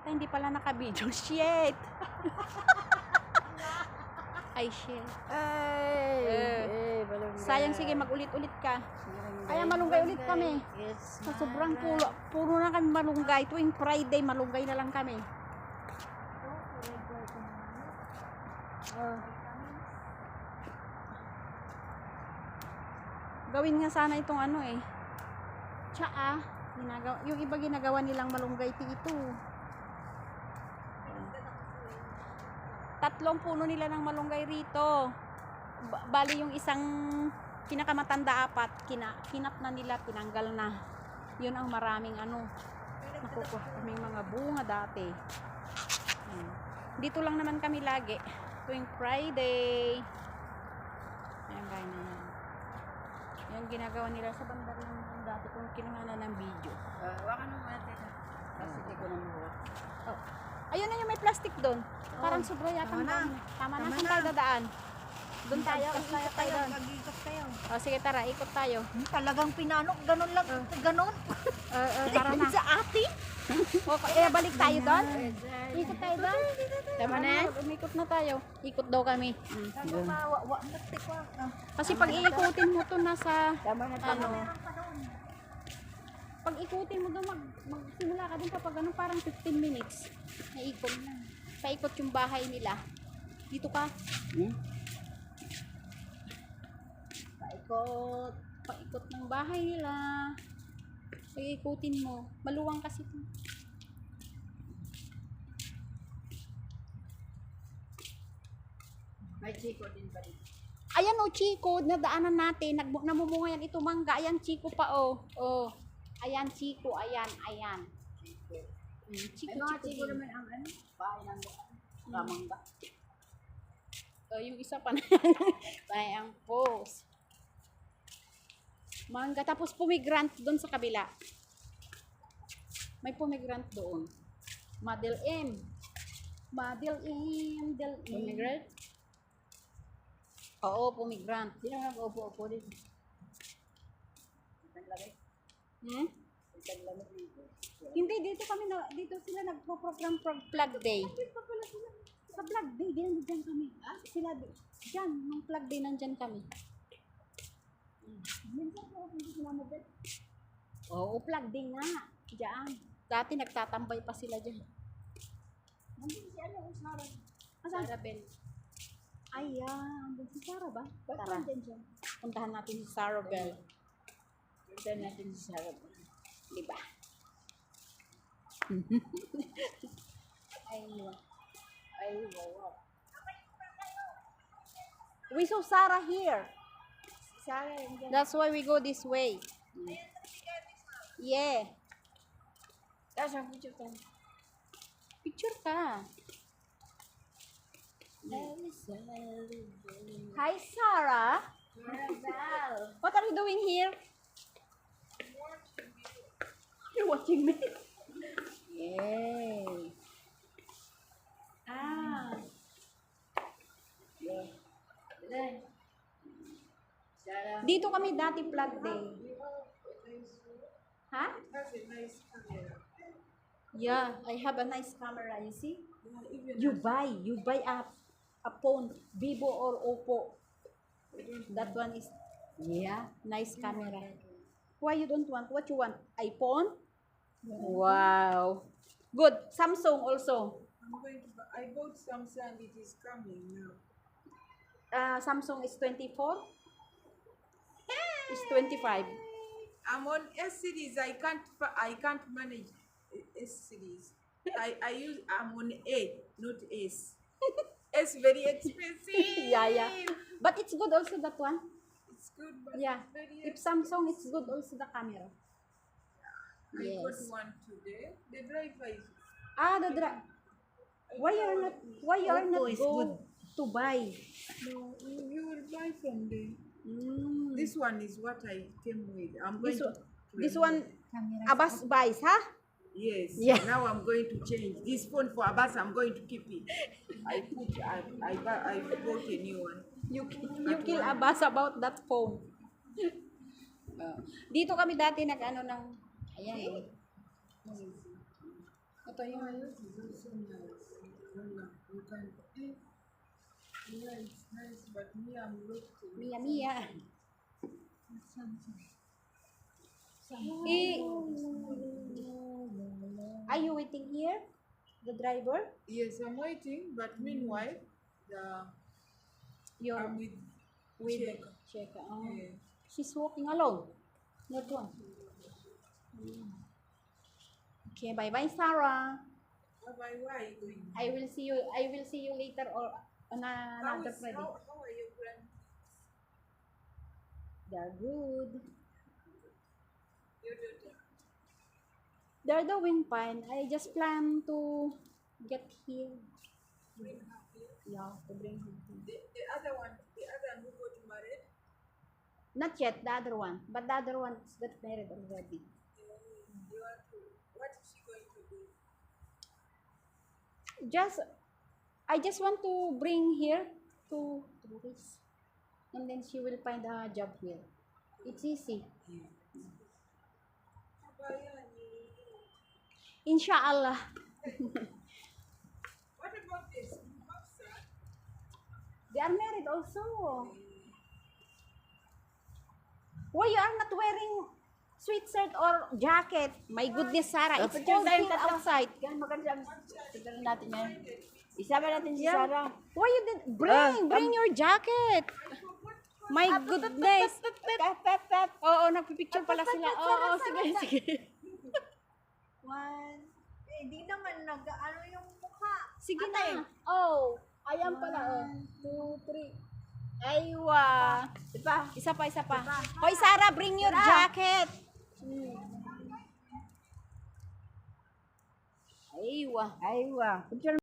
Yata hindi pala naka-video. Shit! Ay, shit. Sayang, sige, mag-ulit-ulit ka. Kaya malunggay ulit kami. Sa sobrang puro na kami malunggay. Tuwing Friday, malunggay na lang kami. Gawin nga sana itong ano eh. Tsaa. Yung iba ginagawa nilang malunggay tea ito. 3 puno nila ng malunggay rito. Bali yung isang pinakamatanda 4, kinat na nila, tinanggal na. Yun ang maraming ano. Nakukuha kaming mga bunga dati. Dito lang naman kami lagi. Tuwing Friday. Ayan, gaya na yan. Yan ginagawa nila sa bandar ng dati kung kinuha na ng video. Wakan mo muna teka. Kasi hindi ko namuha. Oh. Ayun na yung may plastic doon. Parang sobra yata. Tama na. Saan tayo dadaan? Doon tayo. Ikot tayo doon. Mag-ikot tayo. O sige, tara. Ikot tayo. Talagang pinanok. Ganon lang. Ganon. Tara na. Sa atin. Okay, balik tayo doon. Ikot tayo doon. Tama na. Umikot na tayo. Ikot daw kami. Kasi pag iikutin mo to nasa ano, pag ikutin mo doon, magsimula ka doon kapag ano, parang 15 minutes. Naikot na. Paikot yung bahay nila. Dito ka. Paikot ng bahay nila. Pag ikutin mo. Maluwang kasi ito. May chiko din pa rin. Ayan o, Chico, nadaanan natin. Namumunga yan ito, mangga. Ayan, Chico pa o. Oh. Ayan, Chico. Ayan. Chico, May mga chiko naman ang ano? Bahay ng kamangga. Yung isa pa na yan. Ang post. Mangga. Tapos pomegranate doon sa kabila. May pomegranate doon. Model M. Pomegranate? Oo, pomegranate. Sino nag-upo-upo din? Hindi, dito dito sila nagpo-program flag day. Sa flag day, diyan kami. Sila, diyan, nung flag day, nandyan kami. Oo, flag day nga. Diyan. Dati nagtatambay pa sila dyan. Nandun si ano, Sarah. Sarah Bell. Ayan, andun si Sarah ba? Tara, puntahan natin si Sarah Bell. Puntahan natin si Sarah. Diba? Ay, wow. We saw Sarah here. Sarah, hindi. That's why we go this way. Yeah. Tapos ang picture tayo. Picture ka. Hi, Sarah. What are you doing here? You're watching me. Yay. Sarah. Dito kami dati flag day. Ha? Yeah, I have a nice camera, you see? You buy a phone, Vivo or Oppo. That one is, yeah, nice camera. Why you don't want? What you want? iPhone? Wow. Good. Samsung also. I bought Samsung, it is coming now. Samsung is 24. It's 25. I'm on S series. I can't manage S series. I'm on A, not S. S very expensive. Yeah. But it's good also that one. It's good, but Yeah. it's very If Samsung, it's good also the camera. I Yes. got one today. The driver is. Why you're not Oppo is go good. to buy? No, you will buy from them. Mm. This one is what I came with. I'm going This one, Abbas buys, huh? Yes. Yeah. Now I'm going to change this phone for Abbas. I'm going to keep it. I bought a new one. You kill Abbas about that phone. Dito kami dati nag-ano ng, ayan Ito yung This is also nice. You can eat. Yeah, it's nice, but me, I'm looking. Mia Mia. Eh, are you waiting here? The driver? Yes, I'm waiting, but meanwhile, You're I'm with Cheka. Cheka. Oh. Yeah. She's walking alone. Not one. Okay, bye bye, Sarah. Bye-bye, where are you going? I will see you. I will see you later or on another Friday. How are your grandkids? They're good. Your daughter? They're doing fine. I just plan to get here. Bring her here. Yeah, to bring her here. The other one who got married? Not yet, the other one. But the other one is got married already. You want to, what is she going to do? I just want to bring here to tourists. And then she will find a job here. It's easy. Inshallah. What about this? Hafsa? They are married also. Why you are not wearing sweatshirt or jacket? My goodness, Sarah, it's Picture cold tayo here tatlo. outside. Yan, maganda. Tignan natin yan. Isama natin si Sarah. Why you did bring your jacket? My goodness. Oo, nagpipicture pala sila. Oo, sige, sige. One. Eh, di naman ano yung mukha. Sige na. Oh, ayan pala. 1, 2, 3. Aywa. Isa pa. Hoy, Sarah, bring your jacket. Aywa. Aywa. Picture